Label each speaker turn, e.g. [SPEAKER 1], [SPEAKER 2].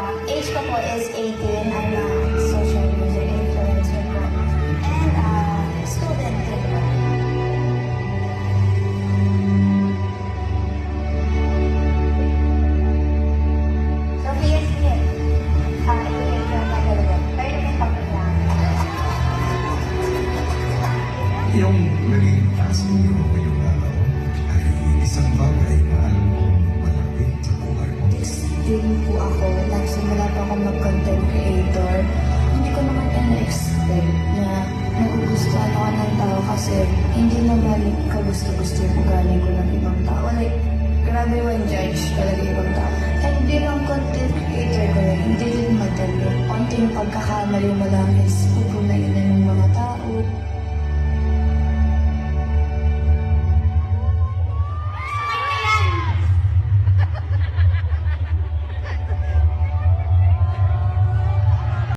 [SPEAKER 1] Age ko po is 18. I'm a social media influencer po. And student din po. So, PSA. Ingay ko ang Tagalog. Pero may pagkaklang.
[SPEAKER 2] Yung naging klase niyo ngayong araw ay isang bagay na alam kong malapit sa buhay mo.
[SPEAKER 1] Din po ako, nagsimula po ako mag-content creator. Hindi ko naman na-expect na nagugustuhan ako ng tao kasi hindi naman kagusto-gusto yung ugali ko ng ibang tao. Like, grabe yung judge talaga yung ibang tao. And bilang content creator ko rin, hindi din madali. Konting pagkakamali mo lang is